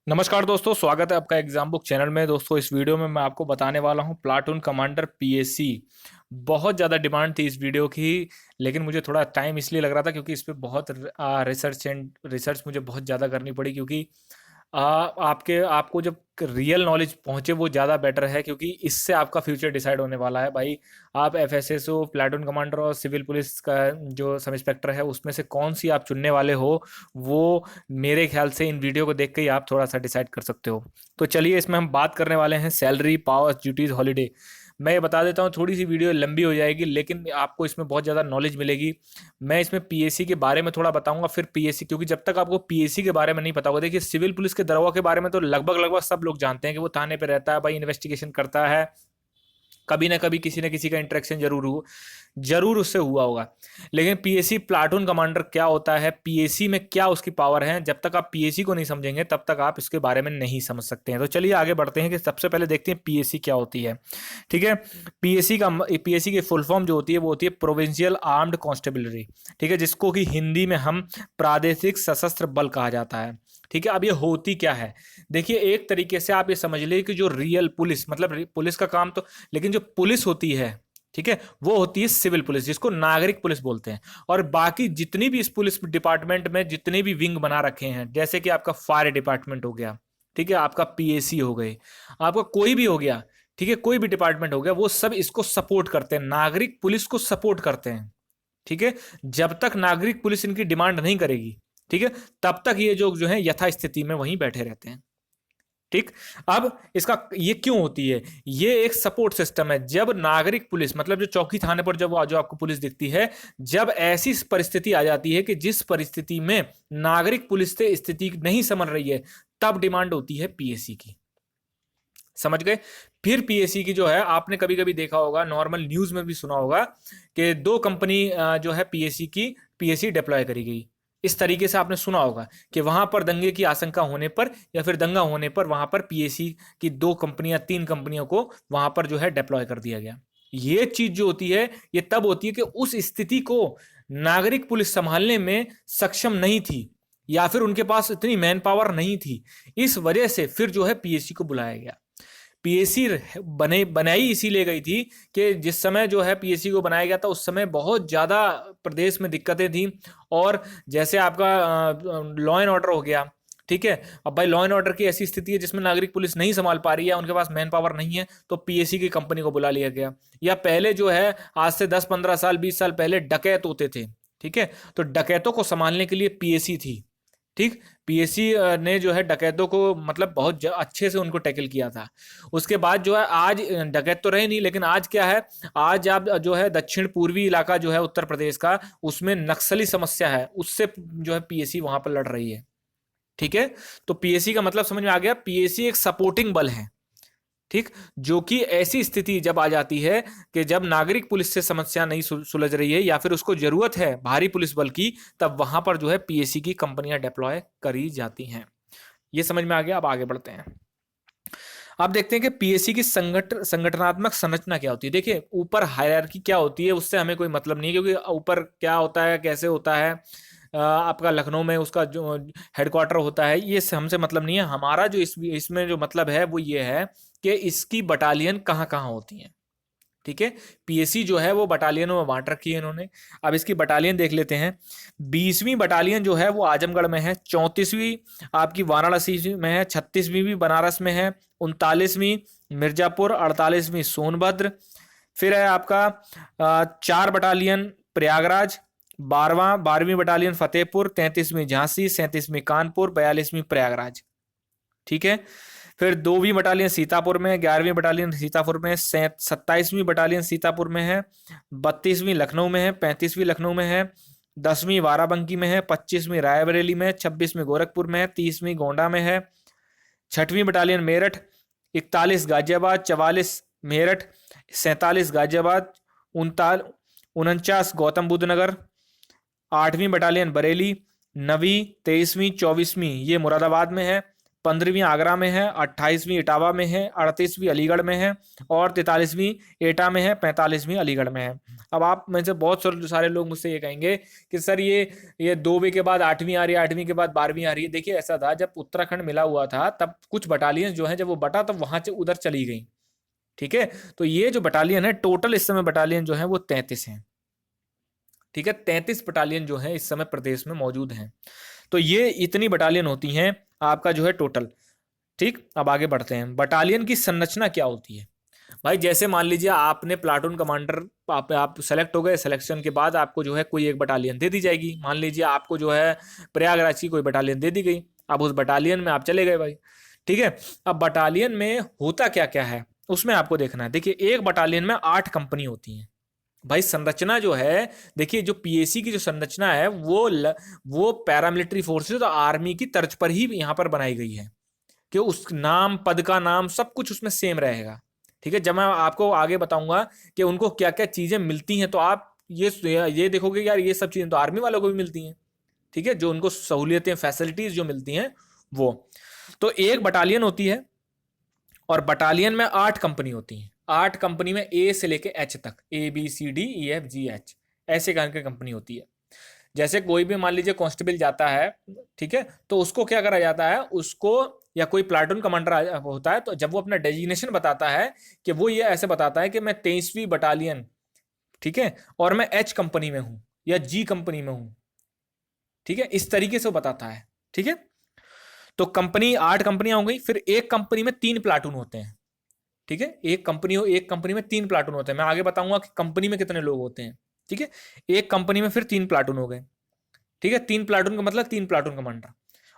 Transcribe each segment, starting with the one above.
नमस्कार दोस्तों, स्वागत है आपका एग्जाम बुक चैनल में। दोस्तों, इस वीडियो में मैं आपको बताने वाला हूं प्लाटून कमांडर पीएसी। बहुत ज़्यादा डिमांड थी इस वीडियो की, लेकिन मुझे थोड़ा टाइम इसलिए लग रहा था क्योंकि इस पे बहुत रिसर्च मुझे बहुत ज़्यादा करनी पड़ी। क्योंकि आपके आपको जब रियल नॉलेज पहुंचे वो ज़्यादा बेटर है, क्योंकि इससे आपका फ्यूचर डिसाइड होने वाला है भाई। आप एफएसएसओ, प्लाटून कमांडर और सिविल पुलिस का जो सब इंस्पेक्टर है उसमें से कौन सी आप चुनने वाले हो, वो मेरे ख्याल से इन वीडियो को देख के ही आप थोड़ा सा डिसाइड कर सकते हो। तो चलिए, इसमें हम बात करने वाले हैं सैलरी, पावर्स, ड्यूटीज, हॉलीडे। मैं ये बता देता हूँ, थोड़ी सी वीडियो लंबी हो जाएगी लेकिन आपको इसमें बहुत ज़्यादा नॉलेज मिलेगी। मैं इसमें पीएससी के बारे में थोड़ा बताऊंगा, फिर पीएससी, क्योंकि जब तक आपको पीएससी के बारे में नहीं पता होगा, देखिए सिविल पुलिस के दरोगा के बारे में तो लगभग लगभग सब लोग जानते हैं कि वो थाने पे रहता है भाई, इन्वेस्टिगेशन करता है। कभी ना कभी किसी न किसी का इंटरेक्शन जरूर उससे हुआ होगा। लेकिन पीएसी प्लाटून कमांडर क्या होता है, पीएसी में क्या उसकी पावर है, जब तक आप पीएसी को नहीं समझेंगे तब तक आप इसके बारे में नहीं समझ सकते हैं। तो चलिए आगे बढ़ते हैं कि सबसे पहले देखते हैं पीएसी क्या होती है। ठीक है। पीएसी की फुल फॉर्म जो होती है वो होती है प्रोविंशियल आर्म्ड कांस्टेबलरी। ठीक है, जिसको कि हिंदी में हम प्रादेशिक सशस्त्र बल कहा जाता है। ठीक है, अब ये होती क्या है, देखिए एक तरीके से आप ये समझ लीजिए कि जो रियल पुलिस, मतलब पुलिस का काम तो, लेकिन जो पुलिस होती है, ठीक है, वो होती है सिविल पुलिस, जिसको नागरिक पुलिस बोलते हैं। और बाकी जितनी भी इस पुलिस डिपार्टमेंट में जितने भी विंग बना रखे हैं, जैसे कि आपका फायर डिपार्टमेंट हो गया, ठीक है, आपका पीएसी हो गए, आपका कोई भी हो गया, ठीक है, कोई भी डिपार्टमेंट हो गया, वो सब इसको सपोर्ट करते हैं, नागरिक पुलिस को सपोर्ट करते हैं। ठीक है, जब तक नागरिक पुलिस इनकी डिमांड नहीं करेगी, ठीक है, तब तक ये जो है यथा स्थिति में वहीं बैठे रहते हैं। ठीक। अब इसका ये क्यों होती है, ये एक सपोर्ट सिस्टम है। जब नागरिक पुलिस, मतलब जो चौकी थाने पर जब जो आपको पुलिस दिखती है, जब ऐसी परिस्थिति आ जाती है कि जिस परिस्थिति में नागरिक पुलिस से स्थिति नहीं समझ रही है, तब डिमांड होती है पीएसी की। समझ गए। फिर पीएसी की जो है, आपने कभी कभी देखा होगा, नॉर्मल न्यूज में भी सुना होगा कि दो कंपनी जो है पीएसी की, पीएसी डिप्लॉय करी गई। इस तरीके से आपने सुना होगा कि वहां पर दंगे की आशंका होने पर या फिर दंगा होने पर वहां पर पीएसी की दो कंपनियां, तीन कंपनियों को वहां पर जो है डिप्लॉय कर दिया गया। ये चीज जो होती है, ये तब होती है कि उस स्थिति को नागरिक पुलिस संभालने में सक्षम नहीं थी, या फिर उनके पास इतनी मैन पावर नहीं थी। इस वजह से फिर जो है पीएसी को बुलाया गया। पीएसी बनाई इसीलिए गई थी कि जिस समय जो है पीएसी को बनाया गया था, उस समय बहुत ज़्यादा प्रदेश में दिक्कतें थी। और जैसे आपका लॉ एंड ऑर्डर हो गया, ठीक है, अब भाई लॉ एंड ऑर्डर की ऐसी स्थिति है जिसमें नागरिक पुलिस नहीं संभाल पा रही है, उनके पास मैन पावर नहीं है, तो पीएसी की कंपनी को बुला लिया गया। या पहले जो है, आज से 10-15 साल, 20 साल पहले डकैत होते थे, ठीक है, तो डकैतों को संभालने के लिए पीएसी थी। ठीक। पीएससी ने जो है डकैतों को मतलब बहुत अच्छे से उनको टैकल किया था। उसके बाद जो है, आज डकैत तो रहे नहीं, लेकिन आज क्या है, आज आप जो है दक्षिण पूर्वी इलाका जो है उत्तर प्रदेश का, उसमें नक्सली समस्या है, उससे जो है पीएससी वहां पर लड़ रही है। ठीक है। तो पीएससी का मतलब समझ में आ गया, पीएससी एक सपोर्टिंग बल है। ठीक। जो कि ऐसी स्थिति जब आ जाती है कि जब नागरिक पुलिस से समस्या नहीं सुलझ रही है या फिर उसको जरूरत है भारी पुलिस बल की, तब वहां पर जो है पीएसी की कंपनियां डिप्लॉय करी जाती हैं। ये समझ में आ गया। अब आगे बढ़ते हैं। अब देखते हैं कि पीएसी की संगठनात्मक संरचना क्या होती है। देखिए, ऊपर हायरार्की क्या होती है उससे हमें कोई मतलब नहीं है, क्योंकि ऊपर क्या होता है, कैसे होता है, आपका लखनऊ में उसका जो हेडक्वार्टर होता है, ये हमसे मतलब नहीं है। हमारा जो इसमें जो मतलब है वो ये है कि इसकी बटालियन कहाँ कहाँ होती हैं। ठीक है। पीएसी जो है वो बटालियनों में बांट रखी है इन्होंने। अब इसकी बटालियन देख लेते हैं। 20वीं बटालियन जो है वो आजमगढ़ में है, 34वीं आपकी वाराणसी में है, 36वीं भी बनारस में है, 39वीं मिर्जापुर, 48वीं सोनभद्र। फिर है आपका 4 बटालियन प्रयागराज, 12वीं बटालियन फतेहपुर, 33वीं झांसी, 37वीं कानपुर, 42वीं प्रयागराज। ठीक है। फिर 2वीं बटालियन सीतापुर में, 11वीं बटालियन सीतापुर में, 27वीं बटालियन सीतापुर में है, 32वीं लखनऊ में है, 35वीं लखनऊ में है, 10वीं बाराबंकी में है, 25वीं रायबरेली में, 26वीं गोरखपुर में है, 30वीं गोंडा में है, 6वीं बटालियन मेरठ, 41 गाजियाबाद, 44 मेरठ, 47 गाजियाबाद, 49 गौतम बुद्ध नगर, 8वीं बटालियन बरेली, 9वीं, 23वीं, 24वीं ये मुरादाबाद में है, 15वीं आगरा में है, 28वीं इटावा में है, 38वीं अलीगढ़ में है और 43वीं एटा में है, 45वीं अलीगढ़ में है। अब आप में से बहुत सारे लोग मुझसे ये कहेंगे कि सर ये 2वीं के बाद 8वीं आ रही है, 8वीं के बाद 12वीं आ रही है। देखिए ऐसा था, जब उत्तराखंड मिला हुआ था तब कुछ बटालियन जो है जब वो बटा तब वहां से उधर चली गई। ठीक है, तो ये जो बटालियन है टोटल इस समय बटालियन जो है वो 33 है। ठीक है, 33 बटालियन जो है इस समय प्रदेश में मौजूद हैं। तो ये इतनी बटालियन होती हैं आपका जो है टोटल। ठीक, अब आगे बढ़ते हैं। बटालियन की संरचना क्या होती है भाई? जैसे मान लीजिए आपने प्लाटून कमांडर, आप सेलेक्ट हो गए, सिलेक्शन के बाद आपको जो है कोई एक बटालियन दे दी जाएगी। मान लीजिए आपको जो है प्रयागराज की कोई बटालियन दे दी गई, अब उस बटालियन में आप चले गए भाई। ठीक है, अब बटालियन में होता क्या क्या है उसमें आपको देखना है। देखिए एक बटालियन में 8 कंपनी होती हैं भाई। संरचना जो है, देखिए जो पीएसी की जो संरचना है वो पैरामिलिट्री फोर्सेस और आर्मी की तर्ज पर ही यहाँ पर बनाई गई है कि उस नाम, पद का नाम, सब कुछ उसमें सेम रहेगा। ठीक है, जब मैं आपको आगे बताऊंगा कि उनको क्या क्या चीजें मिलती हैं तो आप ये देखोगे यार ये सब चीजें तो आर्मी वालों को भी मिलती हैं। ठीक है, जो उनको सहूलियतें, फैसिलिटीज जो मिलती हैं वो। तो एक बटालियन होती है और बटालियन में 8 कंपनी होती हैं। 8 कंपनी में ए से लेके एच तक, ABCDEFGH ऐसे करके कंपनी होती है। जैसे कोई भी मान लीजिए कांस्टेबल जाता है, ठीक है, तो उसको क्या करा जाता है, उसको या कोई प्लाटून कमांडर होता है तो जब वो अपना डेजिग्नेशन बताता है कि वो ये ऐसे बताता है कि मैं 23वीं बटालियन, ठीक है, और मैं एच कंपनी में हूं या जी कंपनी में हूं। ठीक है, इस तरीके से वो बताता है। ठीक है, तो कंपनी 8 कंपनियां हो गई। फिर एक कंपनी में 3 प्लाटून होते हैं। ठीक है, एक कंपनी में 3 प्लाटून होते हैं। मैं आगे बताऊंगा कि कंपनी में कितने लोग होते हैं। ठीक है, एक कंपनी में फिर 3 प्लाटून हो गए। ठीक है, 3 प्लाटून का मतलब 3 प्लाटून कमांडर,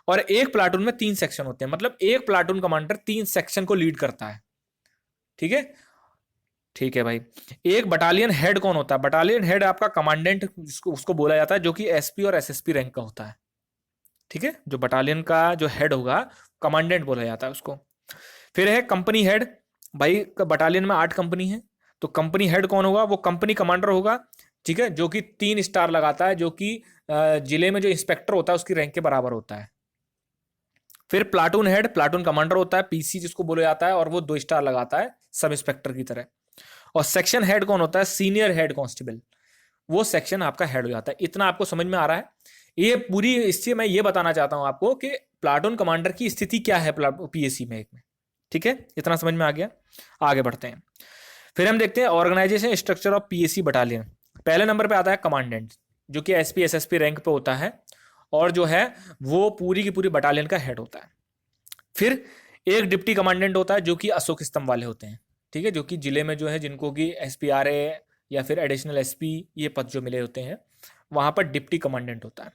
और एक प्लाटून में 3 सेक्शन होते हैं, मतलब एक प्लाटून कमांडर 3 सेक्शन को लीड करता है। ठीक है, ठीक है भाई। एक बटालियन हेड कौन होता है? बटालियन हेड आपका कमांडेंट उसको बोला जाता है, जो कि एसपी और एसएसपी रैंक का होता है। ठीक है, जो बटालियन का जो हेड होगा कमांडेंट बोला जाता है उसको। फिर है कंपनी हेड। भाई बटालियन में 8 कंपनी है, तो कंपनी हेड कौन होगा? वो कंपनी कमांडर होगा। ठीक है, जो कि 3 स्टार लगाता है, जो कि जिले में जो इंस्पेक्टर होता है उसकी रैंक के बराबर होता है। फिर प्लाटून हेड, प्लाटून कमांडर होता है, पीसी जिसको बोला जाता है, और वो 2 स्टार लगाता है सब इंस्पेक्टर की तरह। और सेक्शन हेड कौन होता है? सीनियर हेड कांस्टेबल, वो सेक्शन आपका हेड हो जाता है। इतना आपको समझ में आ रहा है? ये पूरी, इससे मैं ये बताना चाहता हूं आपको कि प्लाटून कमांडर की स्थिति क्या है पीएसी में एक में। ठीक है, इतना समझ में आ गया? आगे बढ़ते हैं। फिर हम देखते हैं organisation structure of PAC battalion. पहले नंबर पे आता है कमांडेंट, जो कि एसपी एसएसपी रैंक पे होता है, और जो है वो पूरी की पूरी बटालियन का हेड होता है। फिर एक डिप्टी कमांडेंट होता है, जो कि अशोक स्तंभ वाले होते हैं। ठीक है, जो कि जिले में जो है जिनको कि एसपीआरए या फिर एडिशनल एसपी ये पद जो मिले होते हैं, वहां पर डिप्टी कमांडेंट होता है।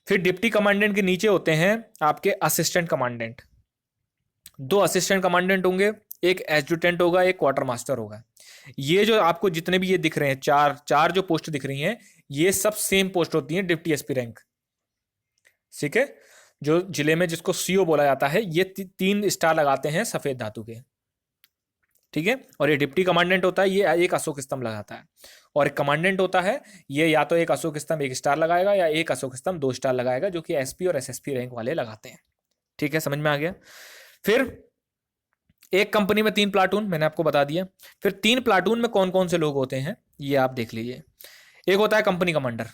फिर डिप्टी कमांडेंट के नीचे होते हैं आपके असिस्टेंट कमांडेंट। 2 असिस्टेंट कमांडेंट होंगे, एक एडजुटेंट होगा, एक क्वार्टर मास्टर होगा। ये जो आपको जितने भी ये दिख रहे हैं, चार जो पोस्ट दिख रही हैं, ये सब सेम पोस्ट होती हैं, डिप्टी एसपी रैंक। ठीक है, जो जिले में जिसको सीओ बोला जाता है, ये 3 स्टार लगाते हैं सफेद धातु के। ठीक है, और ये डिप्टी कमांडेंट होता है, ये एक अशोक स्तंभ लगाता है। और एक कमांडेंट होता है, ये या तो एक अशोक स्तंभ 1 स्टार लगाएगा, या एक अशोक स्तंभ 2 स्टार लगाएगा, जो कि एसपी और एसएसपी रैंक वाले लगाते हैं। ठीक है, समझ में आ गया? फिर एक कंपनी में 3 प्लाटून मैंने आपको बता दिया। फिर 3 प्लाटून में कौन कौन से लोग होते हैं ये आप देख लीजिए। एक होता है कंपनी कमांडर,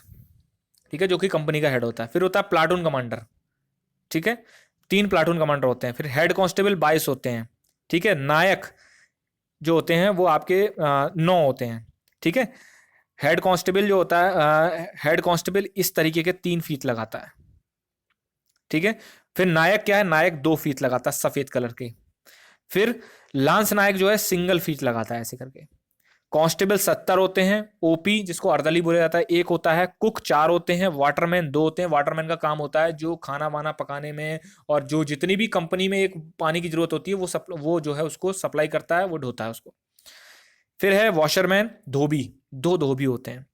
ठीक है, जो कि कंपनी का हेड होता है। फिर होता है प्लाटून कमांडर। ठीक है, 3 प्लाटून कमांडर होते हैं। फिर हेड कांस्टेबल 22 होते हैं। ठीक है, नायक जो होते हैं वो आपके 9 होते हैं। ठीक है, हेड कांस्टेबल जो होता है, हेड कांस्टेबल इस तरीके के 3 फीत लगाता है। ठीक है, फिर नायक क्या है? नायक 2 फीत लगाता है सफेद कलर के। फिर लांस नायक जो है सिंगल फीत लगाता है ऐसे करके। कांस्टेबल 70 होते हैं। ओपी जिसको अर्दली बोला जाता है 1 होता है। कुक 4 होते हैं। वाटरमैन 2 होते हैं। वाटरमैन का काम होता है जो खाना वाना पकाने में, और जो जितनी भी कंपनी में एक पानी की जरूरत होती है वो जो है उसको सप्लाई करता है, वो ढोता है उसको। फिर है वॉशरमैन, धोबी, 2 धोबी होते हैं।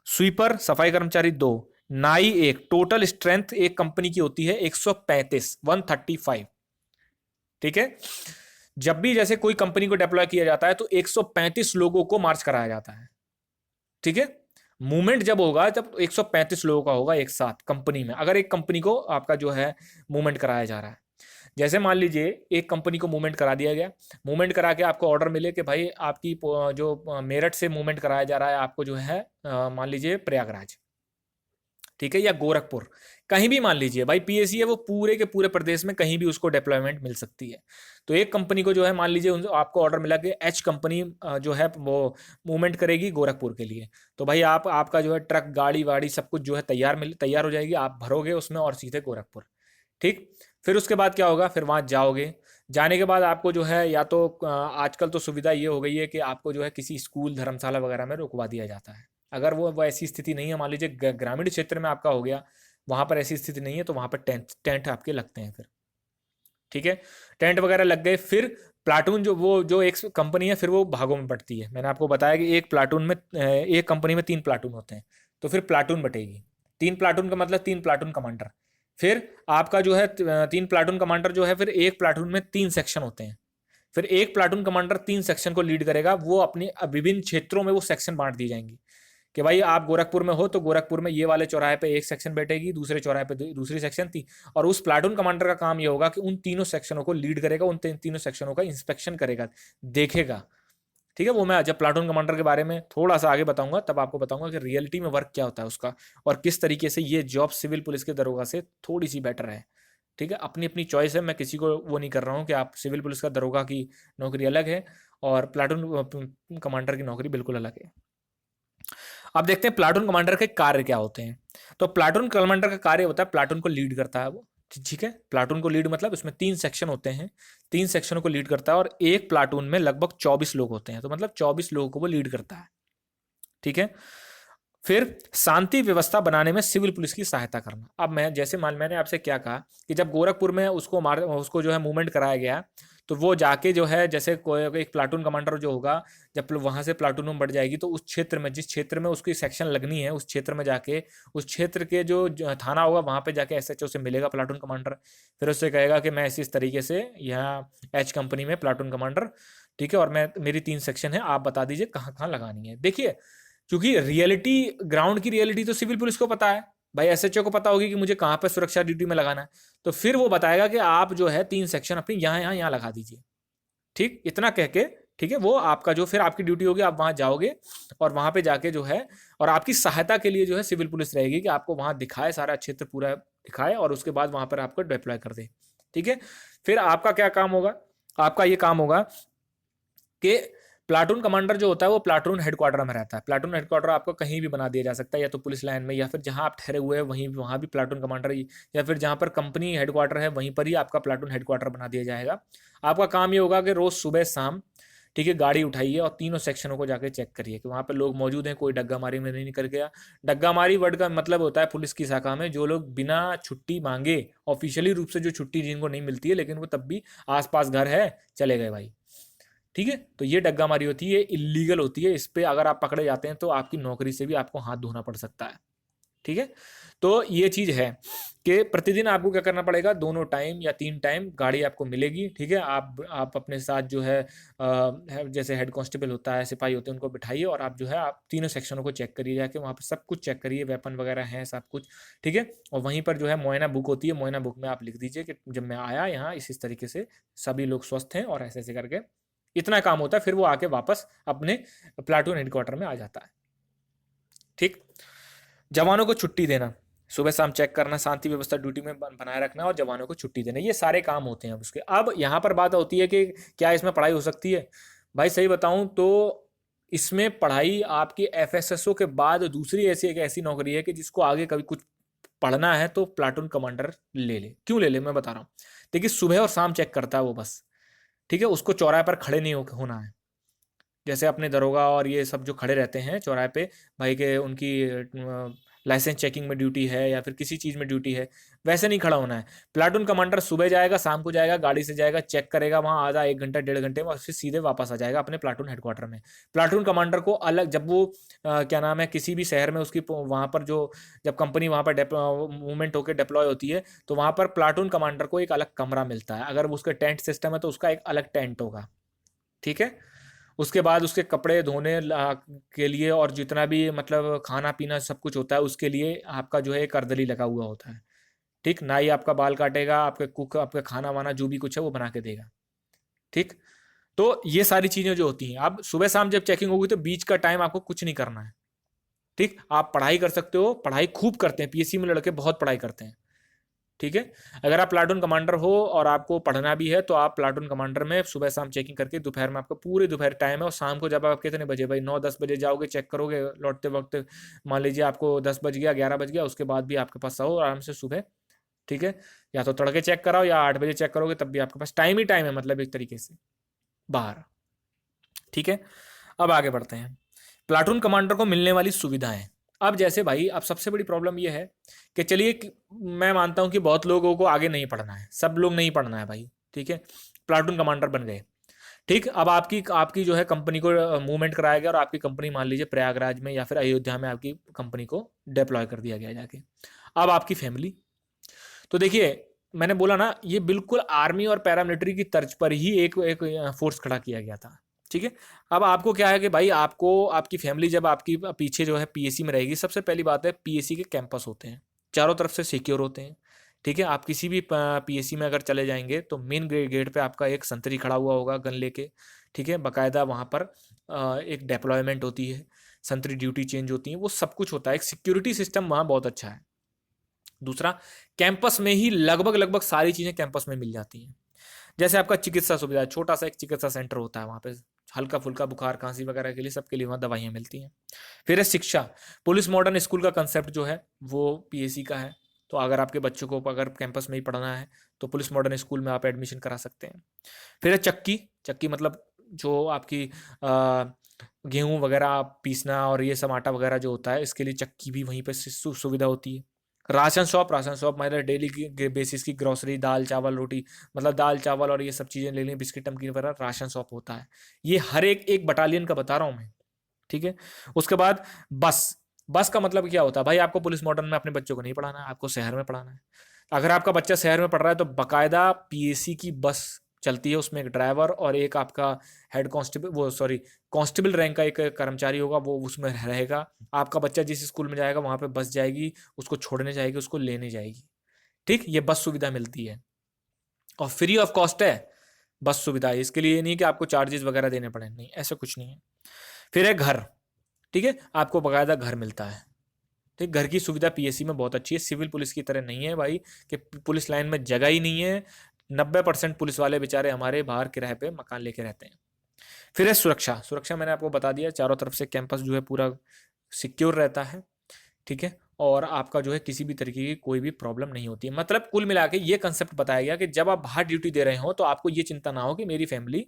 स्वीपर सफाई कर्मचारी 2। नाई 1। टोटल स्ट्रेंथ एक कंपनी की होती है 135। ठीक है, जब भी जैसे कोई कंपनी को डिप्लॉय किया जाता है तो 135 लोगों को मार्च कराया जाता है। ठीक है, मूवमेंट जब होगा तब 135 लोगों का होगा एक साथ कंपनी में, अगर एक कंपनी को आपका जो है मूवमेंट कराया जा रहा है। जैसे मान लीजिए एक कंपनी को मूवमेंट करा दिया गया, मूवमेंट करा के आपको ऑर्डर मिले कि भाई आपकी जो मेरठ से मूवमेंट कराया जा रहा है आपको जो है मान लीजिए प्रयागराज, ठीक है, या गोरखपुर, कहीं भी मान लीजिए भाई पीएसी है वो पूरे के पूरे प्रदेश में कहीं भी उसको डिप्लॉयमेंट मिल सकती है। तो एक कंपनी को जो है मान लीजिए आपको ऑर्डर मिला कि एच कंपनी जो है वो मूवमेंट करेगी गोरखपुर के लिए, तो भाई आपका जो है ट्रक गाड़ी वाड़ी सब कुछ जो है तैयार हो जाएगी, आप भरोगे उसमें और सीधे गोरखपुर। ठीक, फिर उसके बाद क्या होगा, फिर वहाँ जाओगे, जाने के बाद आपको जो है या तो आजकल तो सुविधा ये हो गई है कि आपको जो है किसी स्कूल धर्मशाला वगैरह में रुकवा दिया जाता है। अगर वो ऐसी स्थिति नहीं है, मान लीजिए ग्रामीण क्षेत्र में आपका हो गया, वहाँ पर ऐसी स्थिति नहीं है, तो वहाँ पर टेंट टेंट आपके लगते हैं फिर। ठीक है, टेंट वगैरह लग गए, फिर प्लाटून जो एक कंपनी है फिर वो भागों में बंटती है। मैंने आपको बताया कि एक प्लाटून में एक कंपनी में 3 प्लाटून होते हैं, तो फिर प्लाटून बटेगी। 3 प्लाटून का मतलब 3 प्लाटून कमांडर। फिर आपका जो है 3 प्लाटून कमांडर जो है, फिर एक प्लाटून में 3 सेक्शन होते हैं। फिर एक प्लाटून कमांडर 3 सेक्शन को लीड करेगा, वो अपने विभिन्न क्षेत्रों में वो सेक्शन बांट दी जाएंगी कि भाई आप गोरखपुर में हो तो गोरखपुर में ये वाले चौराहे पे एक सेक्शन बैठेगी, दूसरे चौराहे पे दूसरी सेक्शन थी। और उस प्लाटून कमांडर का काम ये होगा कि उन तीनों सेक्शनों को लीड करेगा, उन तीनों सेक्शनों का इंस्पेक्शन करेगा, देखेगा। ठीक है, वो मैं जब प्लाटून कमांडर के बारे में थोड़ा सा आगे बताऊंगा तब आपको बताऊंगा कि रियलिटी में वर्क क्या होता है उसका, और किस तरीके से ये जॉब सिविल पुलिस के दरोगा से थोड़ी सी बेटर है। ठीक है, अपनी अपनी चॉइस है, मैं किसी को वो नहीं कर रहा हूँ कि आप सिविल पुलिस का दरोगा की नौकरी अलग है और प्लाटून कमांडर की नौकरी बिल्कुल अलग है। अब देखते हैं प्लाटून कमांडर के कार्य क्या होते हैं। तो प्लाटून कमांडर का कार्य होता है प्लाटून को लीड करता है वो। ठीक है, प्लाटून को लीड मतलब उसमें 3 सेक्शन होते हैं, 3 सेक्शनों को लीड करता है, और एक प्लाटून में लगभग 24 लोग होते हैं, तो मतलब 24 लोगों को वो लीड करता है। ठीक है, फिर शांति व्यवस्था बनाने में सिविल पुलिस की सहायता करना। अब मैंने आपसे क्या कहा कि जब गोरखपुर में उसको जो है मूवमेंट कराया गया, तो वो जाके जो है जैसे कोई एक प्लाटून कमांडर जो होगा, जब वहां से प्लाटून में बढ़ जाएगी तो उस क्षेत्र में, जिस क्षेत्र में उसकी सेक्शन लगनी है, उस क्षेत्र में जाके उस क्षेत्र के जो थाना होगा वहां पे जाके एसएचओ से मिलेगा प्लाटून कमांडर। फिर उससे कहेगा कि मैं इस तरीके से यहाँ एच कंपनी में प्लाटून कमांडर, ठीक है, और मेरी 3 सेक्शन है, आप बता दीजिए कहाँ कहाँ लगानी है। देखिए, क्योंकि रियलिटी, ग्राउंड की रियलिटी तो सिविल पुलिस को पता है भाई, एसएचओ को पता होगी कि मुझे कहाँ पर सुरक्षा ड्यूटी में लगाना है, तो फिर वो बताएगा कि आप जो है 3 सेक्शन अपनी यहाँ यहाँ यहाँ लगा दीजिए। ठीक, इतना कह के, ठीक है, वो आपका जो फिर आपकी ड्यूटी होगी, आप वहां जाओगे और वहां पे जाके जो है, और आपकी सहायता के लिए जो है सिविल पुलिस रहेगी कि आपको वहां दिखाए, सारा क्षेत्र पूरा दिखाए, और उसके बाद वहां पर आपको डिप्लॉय कर दे। ठीक है, फिर आपका क्या काम होगा, आपका ये काम होगा कि प्लाटून कमांडर जो होता है वो प्लाटून हेडक्वार्टर में रहता है। प्लाटून हेडक्वार्टर आपको कहीं भी बना दिया जा सकता है, या तो पुलिस लाइन में, या फिर जहां आप ठहरे हुए हैं वहीं वहां भी प्लाटून कमांडर, या फिर जहां पर कंपनी हेडक्वार्टर है वहीं पर ही आपका प्लाटून हेडक्वार्टर बना दिया जाएगा। आपका काम ये होगा कि रोज सुबह शाम, ठीक है, गाड़ी उठाइए और तीनों सेक्शनों को जाके चेक करिए कि वहाँ पर लोग मौजूद हैं, कोई डग्गा मारी में नहीं निकल गया। डग्गा मारी वर्ड का मतलब होता है पुलिस की शाखा में जो लोग बिना छुट्टी मांगे, ऑफिशियली रूप से जो छुट्टी जिनको नहीं मिलती है, लेकिन वो तब भी आसपास घर है, चले गए भाई। ठीक है, तो ये डग्गा मारी होती है, इलीगल होती है, इस पे अगर आप पकड़े जाते हैं तो आपकी नौकरी से भी आपको हाथ धोना पड़ सकता है। ठीक है, तो ये चीज है कि प्रतिदिन आपको क्या करना पड़ेगा, दोनों टाइम या 3 टाइम गाड़ी आपको मिलेगी। ठीक है, आप अपने साथ जो है जैसे हेड कांस्टेबल होता है, सिपाही होते हैं, उनको बिठाइए और आप जो है आप तीनों सेक्शनों को चेक करिए, जाके वहाँ पर सब कुछ चेक करिए, वेपन वगैरह हैं सब कुछ। ठीक है, और वहीं पर जो है मुआयना बुक होती है, मुआयना बुक में आप लिख दीजिए कि जब मैं आया यहाँ इस तरीके से सभी लोग स्वस्थ हैं और ऐसे ऐसे करके, इतना काम होता है। फिर वो आके वापस अपने प्लाटून हेडक्वार्टर में आ जाता है। ठीक, जवानों को छुट्टी देना, सुबह शाम चेक करना, शांति व्यवस्था ड्यूटी में बनाए रखना और जवानों को छुट्टी देना, ये सारे काम होते हैं उसके। अब यहाँ पर बात होती है कि क्या इसमें पढ़ाई हो सकती है। भाई सही बताऊं तो इसमें पढ़ाई आपकी एफएसएसओ के बाद दूसरी ऐसी नौकरी है कि जिसको आगे कभी कुछ पढ़ना है तो प्लाटून कमांडर ले ले। क्यों ले ले, मैं बता रहा हूँ। देखिए, सुबह और शाम चेक करता है वो बस। ठीक है, उसको चौराहे पर खड़े नहीं होना है, जैसे अपने दरोगा और ये सब जो खड़े रहते हैं चौराहे पे, भाई के उनकी लाइसेंस चेकिंग में ड्यूटी है या फिर किसी चीज़ में ड्यूटी है, वैसे नहीं खड़ा होना है। प्लाटून कमांडर सुबह जाएगा, शाम को जाएगा, गाड़ी से जाएगा, चेक करेगा वहाँ आधा 1 घंटा 1.5 घंटे में, और फिर सीधे वापस आ जाएगा अपने प्लाटून हेडक्वार्टर में। प्लाटून कमांडर को अलग, जब वो क्या नाम है, किसी भी शहर में उसकी वहाँ पर जो, जब कंपनी वहाँ पर मूवमेंट होकर डिप्लॉय होती है, तो वहाँ पर प्लाटून कमांडर को एक अलग कमरा मिलता है। अगर उसका टेंट सिस्टम है तो उसका एक अलग टेंट होगा। ठीक है, उसके बाद उसके कपड़े धोने के लिए और जितना भी मतलब खाना पीना सब कुछ होता है उसके लिए आपका जो है एक अर्दली लगा हुआ होता है। ठीक, नाई आपका बाल काटेगा, आपके कुक आपका खाना वाना जो भी कुछ है वो बना के देगा। ठीक, तो ये सारी चीजें जो होती हैं, अब सुबह शाम जब चेकिंग होगी तो बीच का टाइम आपको कुछ नहीं करना है। ठीक, आप पढ़ाई कर सकते हो, पढ़ाई खूब करते हैं पीएससी में लड़के, बहुत पढ़ाई करते हैं। ठीक है, अगर आप प्लाटून कमांडर हो और आपको पढ़ना भी है तो आप प्लाटून कमांडर में सुबह शाम चेकिंग करके, दोपहर में आपका पूरे दोपहर टाइम है, और शाम को जब आप कितने बजे भाई 9-10 बजे जाओगे, चेक करोगे लौटते वक्त, मान लीजिए आपको 10 बज गया, 11 बज गया, उसके बाद भी आपके पास आओ आराम से सुबह। ठीक है, या तो तड़के चेक कराओ या 8 बजे चेक करोगे, तब भी आपके पास टाइम ही टाइम है, मतलब एक तरीके से बाहर। ठीक है, अब आगे बढ़ते हैं, प्लाटून कमांडर को मिलने वाली सुविधाएं। अब जैसे भाई, अब सबसे बड़ी प्रॉब्लम यह है कि चलिए मैं मानता हूं कि बहुत लोगों को आगे नहीं पढ़ना है, सब लोग नहीं पढ़ना है भाई। ठीक है, प्लाटून कमांडर बन गए। ठीक, अब आपकी आपकी जो है कंपनी को मूवमेंट कराया गया, और आपकी कंपनी मान लीजिए प्रयागराज में या फिर अयोध्या में आपकी कंपनी को डिप्लॉय कर दिया गया जाके। अब आपकी फैमिली, तो देखिए मैंने बोला ना, ये बिल्कुल आर्मी और पैरामिलिट्री की तर्ज पर ही एक एक फोर्स खड़ा किया गया था। ठीक है, अब आपको क्या है कि भाई आपको आपकी फैमिली जब आपकी पीछे जो है पीएससी में रहेगी, सबसे पहली बात है पीएससी के कैंपस होते हैं, चारों तरफ से सिक्योर होते हैं। ठीक है, आप किसी भी पीएससी में अगर चले जाएंगे तो मेन गेट पे आपका एक संतरी खड़ा हुआ होगा गन लेके। ठीक है, बाकायदा वहाँ पर एक डिप्लॉयमेंट होती है, संतरी ड्यूटी चेंज होती है, वो सब कुछ होता है, एक सिक्योरिटी सिस्टम वहाँ बहुत अच्छा है। दूसरा, कैंपस में ही लगभग लगभग सारी चीज़ें कैंपस में मिल जाती हैं। जैसे आपका चिकित्सा सुविधा, छोटा सा एक चिकित्सा सेंटर होता है वहाँ पे, हल्का फुल्का बुखार खांसी वगैरह के लिए सबके लिए वहाँ दवाइयाँ मिलती हैं। फिर है शिक्षा, पुलिस मॉडर्न स्कूल का कंसेप्ट जो है वो पीएससी का है, तो अगर आपके बच्चों को अगर कैंपस में ही पढ़ना है तो पुलिस मॉडर्न स्कूल में आप एडमिशन करा सकते हैं। फिर है चक्की, चक्की मतलब जो आपकी गेहूँ वगैरह आप पीसना और ये सब आटा वगैरह जो होता है, इसके लिए चक्की भी वहीं पर सुविधा होती है। राशन शॉप, राशन शॉप मतलब डेली की बेसिस की ग्रोसरी, दाल चावल रोटी, मतलब दाल चावल और ये सब चीज़ें ले लें, बिस्किट नमकीन वगैरह, राशन शॉप होता है। ये हर एक एक बटालियन का बता रहा हूँ मैं। ठीक है, उसके बाद बस, बस का मतलब क्या होता है भाई, आपको पुलिस मॉडर्न में अपने बच्चों को नहीं पढ़ाना है, आपको शहर में पढ़ाना है। अगर आपका बच्चा शहर में पढ़ रहा है तो बाकायदा पीएससी की बस चलती है, उसमें एक ड्राइवर और एक आपका हेड कांस्टेबल, वो सॉरी कांस्टेबल रैंक का एक कर्मचारी होगा, वो उसमें रहेगा। आपका बच्चा जिस स्कूल में जाएगा वहाँ पे बस जाएगी, उसको छोड़ने जाएगी, उसको लेने जाएगी। ठीक, ये बस सुविधा मिलती है और फ्री ऑफ कॉस्ट है बस सुविधा। इसके लिए नहीं कि आपको चार्जेस वगैरह देने पड़े, नहीं ऐसा कुछ नहीं है। फिर है घर। ठीक है, आपको बाकायदा घर मिलता है। ठीक, घर की सुविधा पीएससी में बहुत अच्छी है, सिविल पुलिस की तरह नहीं है भाई कि पुलिस लाइन में जगह ही नहीं है। 90% पुलिस वाले बेचारे हमारे बाहर किराए पे मकान लेके रहते हैं। फिर है सुरक्षा, सुरक्षा मैंने आपको बता दिया, चारों तरफ से कैंपस जो है पूरा सिक्योर रहता है। ठीक है, और आपका जो है किसी भी तरीके की कोई भी प्रॉब्लम नहीं होती है। मतलब कुल मिला के ये कंसेप्ट बताया गया कि जब आप बाहर ड्यूटी दे रहे हो तो आपको ये चिंता ना हो कि मेरी फैमिली,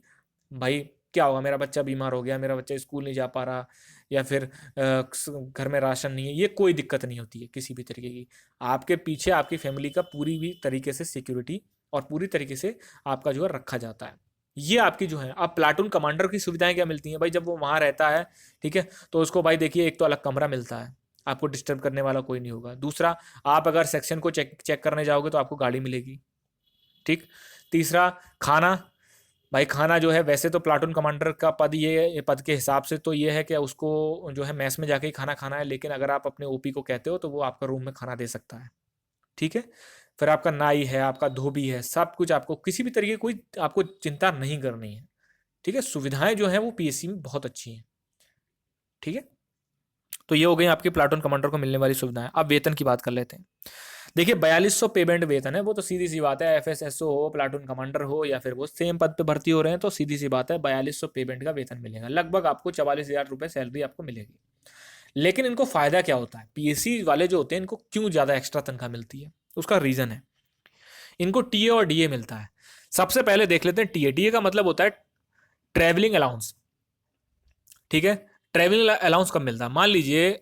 भाई क्या होगा, मेरा बच्चा बीमार हो गया, मेरा बच्चा स्कूल नहीं जा पा रहा, या फिर घर में राशन नहीं है, ये कोई दिक्कत नहीं होती है किसी भी तरीके की। आपके पीछे आपकी फैमिली का पूरी भी तरीके से सिक्योरिटी और पूरी तरीके से आपका जो है रखा जाता है। ये आपकी जो है, अब प्लाटून कमांडर की सुविधाएं क्या मिलती हैं भाई, जब वो वहाँ रहता है, ठीक है, तो उसको भाई देखिए एक तो अलग कमरा मिलता है, आपको डिस्टर्ब करने वाला कोई नहीं होगा। दूसरा, आप अगर सेक्शन को चेक चेक करने जाओगे तो आपको गाड़ी मिलेगी। ठीक, तीसरा, खाना, भाई खाना जो है, वैसे तो प्लाटून कमांडर का पद, ये पद के हिसाब से तो ये है कि उसको जो है मैस में जाके ही खाना खाना है, लेकिन अगर आप अपने ओपी को कहते हो तो वो आपका रूम में खाना दे सकता है। ठीक है, फिर आपका नाई है, आपका धोबी है, सब कुछ, आपको किसी भी तरीके कोई आपको चिंता नहीं करनी है। ठीक है, सुविधाएं जो है वो पीएससी में बहुत अच्छी हैं। ठीक है, तो ये हो गई आपकी प्लाटून कमांडर को मिलने वाली सुविधाएं। अब वेतन की बात कर लेते हैं। देखिए 4200 पेमेंट वेतन है, वो तो सीधी सी बात है, एफएसएसओ हो, प्लाटून कमांडर हो, या फिर वो सेम पद पे भर्ती हो रहे हैं तो सीधी सी बात है 4200 पेमेंट का वेतन मिलेगा, लगभग आपको 44,000 रुपये सैलरी आपको मिलेगी। लेकिन इनको फायदा क्या होता है, पीएससी वाले जो होते हैं इनको क्यों ज्यादा एक्स्ट्रा तनख्वाह मिलती है, उसका रीजन है, इनको टीए और डीए मिलता है। सबसे पहले देख लेते हैं टीए। टीए का मतलब होता है ट्रेवलिंग अलाउंस। ठीक है, ट्रेवलिंग अलाउंस कब मिलता है, मान लीजिए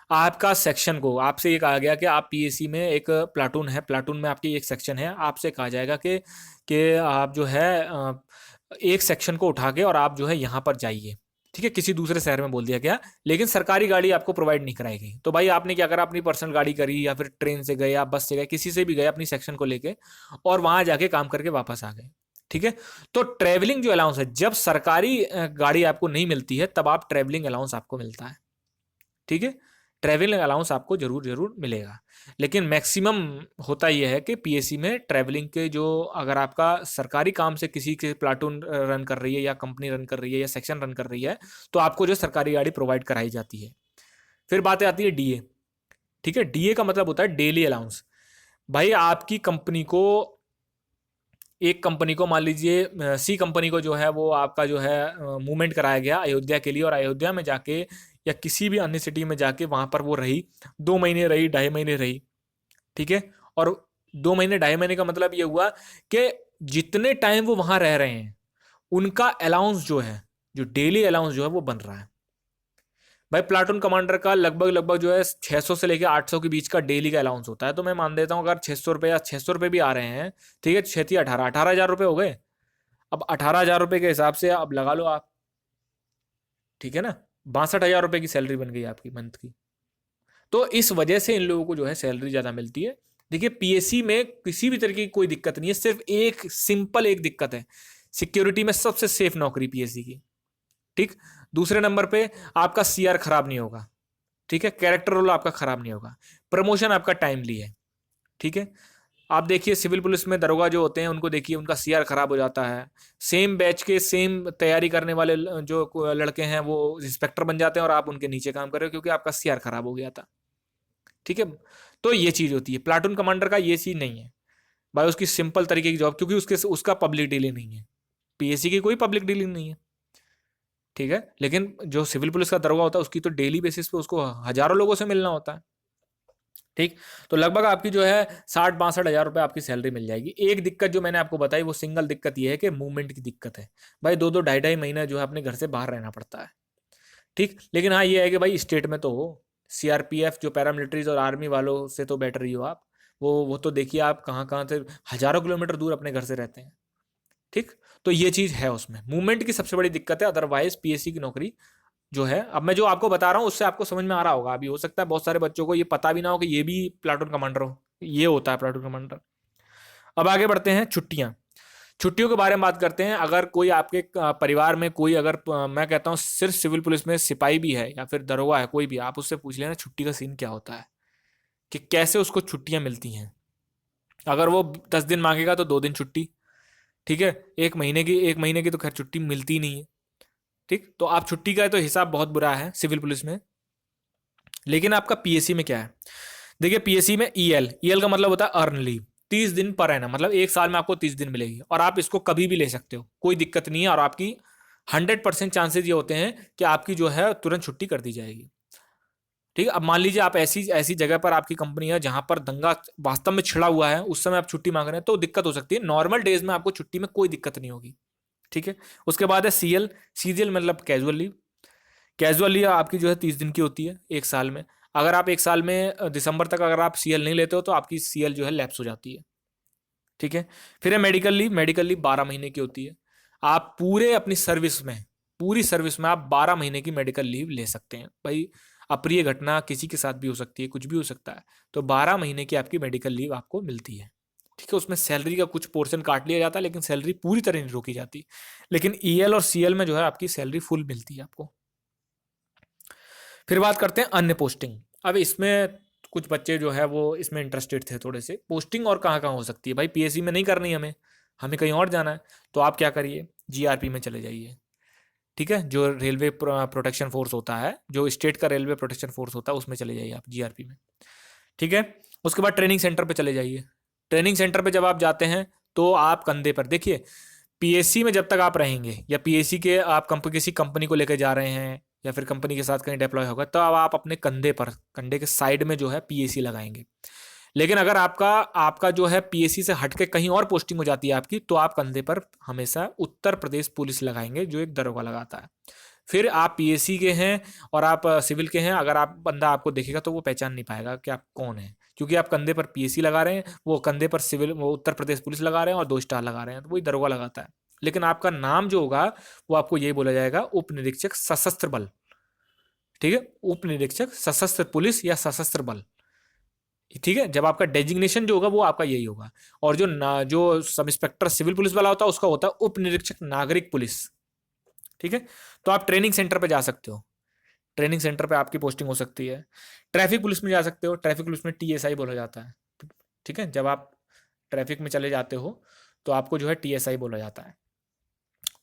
आपका सेक्शन को, आपसे ये कहा गया कि आप पीएससी में एक प्लाटून है, प्लाटून में आपकी एक सेक्शन है, आपसे कहा जाएगा कि आप जो है एक सेक्शन को उठा के और आप जो है यहाँ पर जाइए। ठीक है, किसी दूसरे शहर में बोल दिया गया, लेकिन सरकारी गाड़ी आपको प्रोवाइड नहीं कराई गई, तो भाई आपने क्या करा, अपनी पर्सनल गाड़ी करी या फिर ट्रेन से गए या बस से गए, किसी से भी गए अपनी सेक्शन को लेके, और वहां जाके काम करके वापस आ गए। ठीक है, तो ट्रेवलिंग जो अलाउंस है, जब सरकारी गाड़ी आपको नहीं मिलती है तब आप ट्रेवलिंग अलाउंस आपको मिलता है। ठीक है, ट्रैवलिंग अलाउंस आपको जरूर मिलेगा। लेकिन मैक्सिमम होता यह है कि पीएसी में ट्रैवलिंग के जो, अगर आपका सरकारी काम से किसी के प्लाटून रन कर रही है या कंपनी रन कर रही है या सेक्शन रन कर रही है, तो आपको जो सरकारी गाड़ी प्रोवाइड कराई जाती है। फिर बात आती है डीए। ठीक है, डीए का मतलब होता है डेली अलाउंस। भाई आपकी कंपनी को, एक कंपनी को मान लीजिए सी कंपनी को जो है वो आपका जो है मूवमेंट कराया गया अयोध्या के लिए, और अयोध्या में जाके या किसी भी अन्य सिटी में जाके वहां पर वो रही, 2 महीने रही, 2.5 महीने रही। ठीक है, और 2 महीने 2.5 महीने का मतलब ये हुआ कि जितने टाइम वो वहां रह रहे हैं उनका अलाउंस जो है, जो डेली अलाउंस जो है वो बन रहा है। भाई प्लाटून कमांडर का लगभग जो है 600 से लेकर 800 के बीच का डेली का अलाउंस होता है। तो मैं मान देता हूँ अगर 600 रुपये या 600 रुपये भी आ रहे हैं, ठीक है, 18,000 रुपये हो गए। अब 18,000 रुपये के हिसाब से अब लगा लो आप, ठीक है ना, 62,000 रुपये की सैलरी बन गई आपकी मंथ की। तो इस वजह से इन लोगों को जो है सैलरी ज़्यादा मिलती है। देखिए पीएससी में किसी भी तरीके की कोई दिक्कत नहीं है, सिर्फ एक सिंपल एक दिक्कत है, सिक्योरिटी में सबसे सेफ नौकरी पीएससी की। ठीक, दूसरे नंबर पे आपका सीआर खराब नहीं होगा। ठीक है, कैरेक्टर रोल आपका खराब नहीं होगा, प्रमोशन आपका टाइमली है। ठीक है, आप देखिए सिविल पुलिस में दरोगा जो होते हैं उनको देखिए, उनका सीआर खराब हो जाता है। सेम बैच के सेम तैयारी करने वाले जो लड़के हैं वो इंस्पेक्टर बन जाते हैं और आप उनके नीचे काम कर रहे हो क्योंकि आपका सीआर खराब हो गया था। ठीक है, तो ये चीज होती है। प्लाटून कमांडर का ये चीज नहीं है भाई, उसकी सिंपल तरीके की जॉब, क्योंकि उसका पब्लिक डीलिंग नहीं है, पीएससी की कोई पब्लिक डीलिंग नहीं है। ठीक है, लेकिन जो सिविल पुलिस का दरोगा होता है उसकी तो डेली बेसिस पे उसको हजारों लोगों से मिलना होता है। ठीक, तो लगभग आपकी जो है 60-62 हज़ार रुपये आपकी सैलरी मिल जाएगी। एक दिक्कत जो मैंने आपको बताई वो सिंगल दिक्कत ये है कि मूवमेंट की दिक्कत है। भाई 2-2 2.5 महीना जो है अपने घर से बाहर रहना पड़ता है। ठीक, लेकिन हाँ ये है कि भाई स्टेट में तो हो, सीआरपीएफ जो पैरामिलिट्रीज और आर्मी वालों से तो बेटर ही हो आप। वो तो देखिए आप कहाँ कहाँ से हजारों किलोमीटर दूर अपने घर से रहते हैं। ठीक, तो ये चीज़ है, उसमें मूवमेंट की सबसे बड़ी दिक्कत है। अदरवाइज पीएससी की नौकरी जो है, अब मैं जो आपको बता रहा हूँ उससे आपको समझ में आ रहा होगा। अभी हो सकता है बहुत सारे बच्चों को ये पता भी ना हो कि ये भी प्लाटून कमांडर हो, ये होता है प्लाटून कमांडर। अब आगे बढ़ते हैं, छुट्टियां। छुट्टियों के बारे में बात करते हैं। अगर कोई आपके परिवार में कोई, अगर मैं कहता हूँ सिर्फ सिविल पुलिस में सिपाही भी है या फिर दरोगा है कोई भी, आप उससे पूछ लेना छुट्टी का सीन क्या होता है, कि कैसे उसको छुट्टियां मिलती हैं। अगर वो 10 दिन मांगेगा तो 2 दिन छुट्टी। ठीक है, एक महीने की तो खैर छुट्टी मिलती ही नहीं है। ठीक, तो आप छुट्टी का तो हिसाब बहुत बुरा है सिविल पुलिस में। लेकिन आपका पीएससी में क्या है, देखिए पीएससी में ईएल का मतलब होता है अर्न लीव। 30 दिन पर एनम, मतलब एक साल में आपको 30 दिन मिलेगी और आप इसको कभी भी ले सकते हो, कोई दिक्कत नहीं है। और आपकी 100% चांसेज ये होते हैं कि आपकी जो है तुरंत छुट्टी कर दी जाएगी। ठीक है, अब मान लीजिए आप ऐसी ऐसी जगह पर आपकी कंपनी है जहां पर दंगा वास्तव में छिड़ा हुआ है, उस समय आप छुट्टी मांग रहे हैं तो दिक्कत हो सकती है। नॉर्मल डेज में आपको छुट्टी में कोई दिक्कत नहीं होगी। ठीक है, उसके बाद है सीजीएल मतलब कैजुअल लीव। कैजुअल लीव आपकी जो है 30 दिन की होती है एक साल में। अगर आप एक साल में दिसंबर तक अगर आप सीएल नहीं लेते हो तो आपकी सीएल जो है लैप्स हो जाती है। ठीक है, फिर है मेडिकल लीव। मेडिकल लीव 12 महीने की होती है। आप पूरे अपनी सर्विस में, पूरी सर्विस में आप 12 महीने की मेडिकल लीव ले सकते हैं। भाई अप्रिय घटना किसी के साथ भी हो सकती है, कुछ भी हो सकता है, तो 12 महीने की आपकी मेडिकल लीव आपको मिलती है। ठीक है, उसमें सैलरी का कुछ पोर्शन काट लिया जाता है लेकिन सैलरी पूरी तरह नहीं रोकी जाती। लेकिन ईएल और सीएल में जो है आपकी सैलरी फुल मिलती है आपको। फिर बात करते हैं अन्य पोस्टिंग। अब इसमें कुछ बच्चे जो है वो इसमें इंटरेस्टेड थे थोड़े से, पोस्टिंग और कहाँ कहाँ हो सकती है। भाई पीएससी में नहीं करनी हमें, हमें कहीं और जाना है, तो आप क्या करिए, जीआरपी में चले जाइए। ठीक है, जो रेलवे प्रोटेक्शन फोर्स होता है, जो स्टेट का रेलवे प्रोटेक्शन फोर्स होता है उसमें चले जाइए आप, जीआरपी में। ठीक है, उसके बाद ट्रेनिंग सेंटर पे चले जाइए। ट्रेनिंग सेंटर पे जब आप जाते हैं तो आप कंधे पर, देखिए पीएससी में जब तक आप रहेंगे या पीएससी के आप किसी कंपनी को लेकर जा रहे हैं या फिर कंपनी के साथ कहीं डिप्लॉय होगा, तो अब आप अपने कंधे पर, कंधे के साइड में जो है पीएससी लगाएंगे। लेकिन अगर आपका आपका जो है पीएससी से हटके कहीं और पोस्टिंग हो जाती है आपकी, तो आप कंधे पर हमेशा उत्तर प्रदेश पुलिस लगाएंगे, जो एक दरोगा लगाता है। फिर आप पीएससी के हैं और आप सिविल के हैं, अगर आप बंदा आपको देखेगा तो वो पहचान नहीं पाएगा कि आप कौन है, क्योंकि आप कंधे पर पीएससी लगा रहे हैं, वो कंधे पर सिविल, वो उत्तर प्रदेश पुलिस लगा रहे हैं और 2 स्टार लगा रहे हैं, तो वही दरोगा लगाता है। लेकिन आपका नाम जो होगा वो आपको यही बोला जाएगा, उप निरीक्षक सशस्त्र बल। ठीक है, उप निरीक्षक सशस्त्र पुलिस या सशस्त्र बल। ठीक है, जब आपका डेजिग्नेशन जो होगा वो आपका यही होगा। और जो सब इंस्पेक्टर सिविल पुलिस वाला होता है उसका होता है उप निरीक्षक नागरिक पुलिस। ठीक है, तो आप ट्रेनिंग सेंटर पे जा सकते हो। ट्रेनिंग सेंटर पे आपकी पोस्टिंग हो सकती है। ट्रैफिक पुलिस में जा सकते हो, ट्रैफिक पुलिस में टीएसआई बोला जाता है। ठीक है, जब आप ट्रैफिक में चले जाते हो तो आपको जो है टीएसआई बोला जाता है।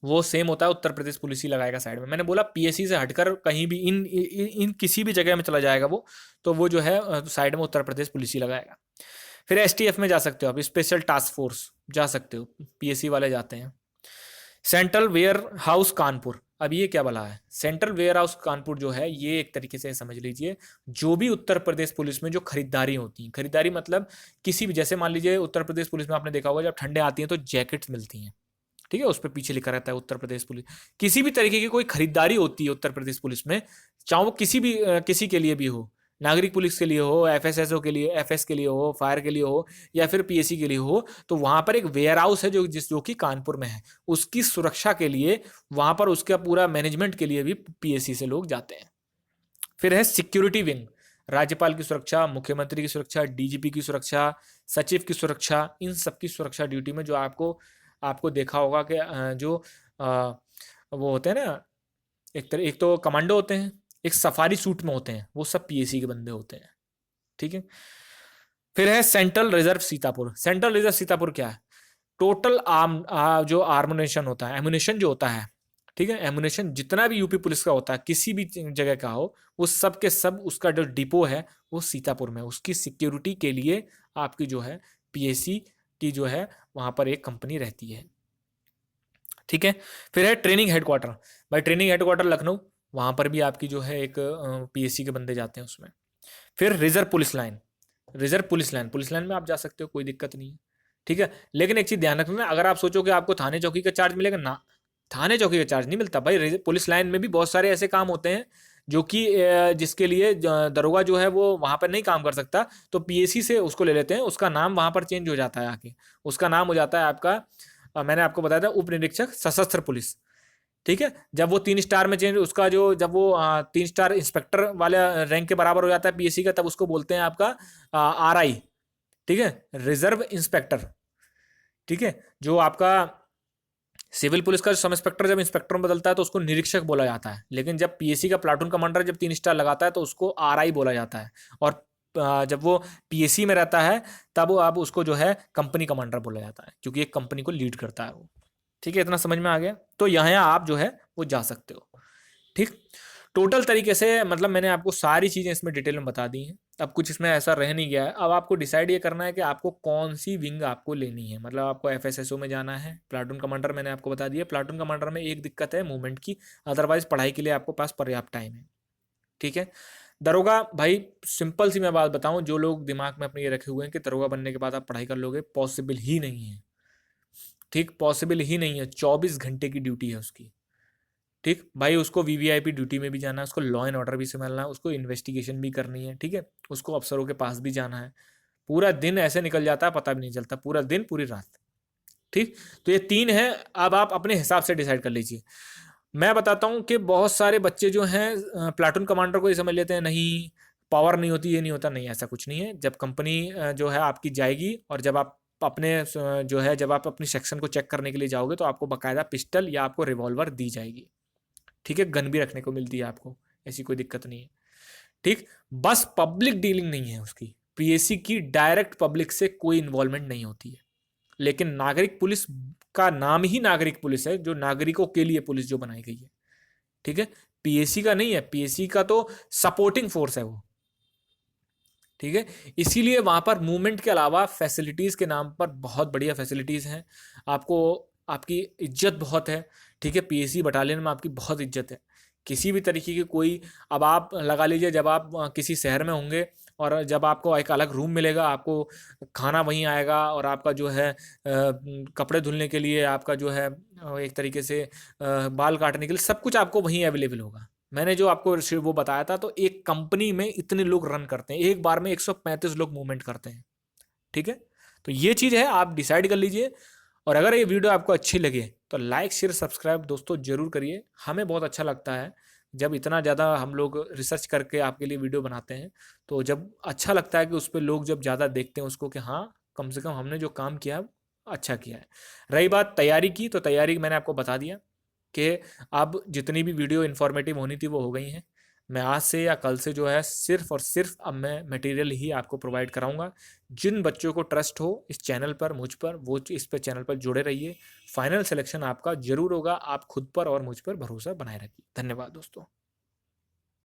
वो सेम होता है, उत्तर प्रदेश पुलिस ही लगाएगा साइड में। मैंने बोला पीएससी से हटकर कहीं भी इन किसी भी जगह में चला जाएगा वो, तो वो जो है साइड में उत्तर प्रदेश पुलिस ही लगाएगा। फिर एसटीएफ में जा सकते हो आप, स्पेशल टास्क फोर्स जा सकते हो, पीएससी वाले जाते हैं। सेंट्रल वेयर हाउस कानपुर, अब ये क्या बला है? सेंट्रल वेयर हाउस कानपुर जो है, ये एक तरीके से समझ लीजिए, जो भी उत्तर प्रदेश पुलिस में जो खरीदारी होती है, खरीदारी मतलब किसी भी, जैसे मान लीजिए उत्तर प्रदेश पुलिस में आपने देखा होगा जब ठंडे आती हैं तो जैकेट्स मिलती हैं, ठीक है, उस पर पीछे लिखा रहता है उत्तर प्रदेश पुलिस। किसी भी तरीके की कोई खरीदारी होती है उत्तर प्रदेश पुलिस में, चाहे वो किसी के लिए भी हो, नागरिक पुलिस के लिए हो, एफएसएसओ के लिए, एफएस के लिए हो, फायर के लिए हो, या फिर पीएससी के लिए हो, तो वहां पर एक वेयर हाउस है जो कि कानपुर में है। उसकी सुरक्षा के लिए वहां पर उसका पूरा मैनेजमेंट के लिए भी पीएससी से लोग जाते हैं। फिर है सिक्योरिटी विंग, राज्यपाल की सुरक्षा, मुख्यमंत्री की सुरक्षा, डीजीपी की सुरक्षा, सचिव की सुरक्षा, इन सब की सुरक्षा ड्यूटी में जो आपको आपको देखा होगा कि जो वो होते हैं ना, एक तो कमांडो होते हैं, एक सफारी सूट में होते हैं, वो सब पीएसी के बंदे होते हैं। ठीक है। फिर है central reserve Sitapur. Central reserve Sitapur क्या है? टोटल जो आर्मोनेशन होता है, एमुनेशन जो होता है, ठीक है, एमुनेशन जितना भी यूपी पुलिस का होता है, किसी भी जगह का हो, वो सब के सब उसका जो डिपो है वो सीतापुर में। उसकी सिक्योरिटी के लिए आपकी जो है पीएसी की जो है वहां पर एक कंपनी रहती है। ठीक है। फिर है ट्रेनिंग हेडक्वार्टर। भाई ट्रेनिंग हेडक्वार्टर लखनऊ, वहां पर भी आपकी जो है एक पीएससी के बंदे जाते हैं उसमें। फिर reserve police line, reserve police line में आप जा सकते हो, कोई दिक्कत नहीं है। ठीक है, लेकिन एक चीज ध्यान रखना, अगर आप सोचो कि आपको थाने चौकी का चार्ज मिलेगा ना, थाने चौकी का चार्ज नहीं मिलता भाई। पुलिस लाइन में भी बहुत सारे ऐसे काम होते हैं जो कि जिसके लिए दरोगा जो है वो वहां पर नहीं काम कर सकता, तो पीएससी से उसको ले लेते हैं, उसका नाम वहां पर चेंज हो जाता है आके, उसका नाम हो जाता है आपका मैंने आपको बताया था उप निरीक्षक सशस्त्र पुलिस। ठीक है, जब वो 3 स्टार में चेंज, उसका जो जब वो 3 स्टार इंस्पेक्टर वाले रैंक के बराबर हो जाता है पीएससी का, तब उसको बोलते हैं आपका आरआई। ठीक है, रिजर्व इंस्पेक्टर। ठीक है, जो आपका सिविल पुलिस का सब इंस्पेक्टर जब इंस्पेक्टर में बदलता है तो उसको निरीक्षक बोला जाता है, लेकिन जब पीएससी का प्लाटून कमांडर जब 3 स्टार लगाता है तो उसको आरआई बोला जाता है। और जब वो पीएससी में रहता है तब अब उसको जो है कंपनी कमांडर बोला जाता है, क्योंकि एक कंपनी को लीड करता है वो। ठीक है, इतना समझ में आ गया? तो यहाँ आप जो है वो जा सकते हो। ठीक, टोटल तरीके से मतलब मैंने आपको सारी चीज़ें इसमें डिटेल में बता दी हैं। अब कुछ इसमें ऐसा रह नहीं गया है। अब आपको डिसाइड ये करना है कि आपको कौन सी विंग आपको लेनी है। मतलब आपको एफएसएसओ में जाना है, प्लाटून कमांडर मैंने आपको बता दिया। प्लाटून कमांडर में एक दिक्कत है मूवमेंट की, अदरवाइज पढ़ाई के लिए आपको पास पर्याप्त टाइम है। ठीक है। दरोगा, भाई सिंपल सी मैं बात बताऊं, जो लोग दिमाग में अपने ये रखे हुए हैं कि दरोगा बनने के बाद आप पढ़ाई कर लोगे, पॉसिबल ही नहीं है। ठीक, पॉसिबल ही नहीं है। 24 घंटे की ड्यूटी है उसकी। ठीक भाई, उसको वीवीआईपी ड्यूटी में भी जाना है, उसको लॉ एंड ऑर्डर भी संभालना है, उसको इन्वेस्टिगेशन भी करनी है। ठीक है, उसको अफसरों के पास भी जाना है। पूरा दिन ऐसे निकल जाता है पता भी नहीं चलता, पूरा दिन पूरी रात। ठीक, तो ये 3 है। अब आप अपने हिसाब से डिसाइड कर लीजिए। मैं बताता हूँ कि बहुत सारे बच्चे जो हैं प्लाटून कमांडर को ही समझ लेते हैं, नहीं पावर नहीं होती, ये नहीं होता। नहीं, ऐसा कुछ नहीं है। जब कंपनी जो है आपकी जाएगी और जब आप अपने जो है जब आप अपनी सेक्शन को चेक करने के लिए जाओगे तो आपको बाकायदा पिस्टल या आपको रिवॉल्वर दी जाएगी। ठीक है, गन भी रखने को मिलती है आपको, ऐसी कोई दिक्कत नहीं है। ठीक, बस पब्लिक डीलिंग नहीं है उसकी। पीएससी की डायरेक्ट पब्लिक से कोई इन्वॉल्वमेंट नहीं होती है। लेकिन नागरिक पुलिस का नाम ही नागरिक पुलिस है, जो नागरिकों के लिए पुलिस जो बनाई गई है। ठीक है, पीएससी का नहीं है। पीएससी का तो सपोर्टिंग फोर्स है वो। ठीक है, इसीलिए वहां पर मूवमेंट के अलावा फैसिलिटीज के नाम पर बहुत बढ़िया फैसिलिटीज हैं आपको। आपकी इज्जत बहुत है। ठीक है, पीएससी बटालियन में आपकी बहुत इज्जत है। किसी भी तरीके की कोई, अब आप लगा लीजिए जब आप किसी शहर में होंगे और जब आपको एक अलग रूम मिलेगा, आपको खाना वहीं आएगा, और आपका जो है कपड़े धुलने के लिए, आपका जो है एक तरीके से बाल काटने के लिए सब कुछ आपको वहीं अवेलेबल होगा। मैंने जो आपको वो बताया था, तो एक कंपनी में इतने लोग रन करते हैं, एक बार में 135 लोग मूवमेंट करते हैं। ठीक है, तो ये चीज़ है, आप डिसाइड कर लीजिए। और अगर ये वीडियो आपको अच्छी लगे तो लाइक शेयर सब्सक्राइब दोस्तों जरूर करिए। हमें बहुत अच्छा लगता है जब इतना ज़्यादा हम लोग रिसर्च करके आपके लिए वीडियो बनाते हैं, तो जब अच्छा लगता है कि उस पर लोग जब ज़्यादा देखते हैं उसको, कि हाँ कम से कम हमने जो काम किया है अच्छा किया है। रही बात तैयारी की, तो तैयारी मैंने आपको बता दिया कि अब जितनी भी वीडियो इन्फॉर्मेटिव होनी थी वो हो गई हैं। मैं आज से या कल से जो है सिर्फ और सिर्फ अब मैं मटेरियल ही आपको प्रोवाइड कराऊंगा। जिन बच्चों को ट्रस्ट हो इस चैनल पर, मुझ पर, वो इस पे चैनल पर जुड़े रहिए। फाइनल सिलेक्शन आपका जरूर होगा। आप खुद पर और मुझ पर भरोसा बनाए रखिए। धन्यवाद दोस्तों।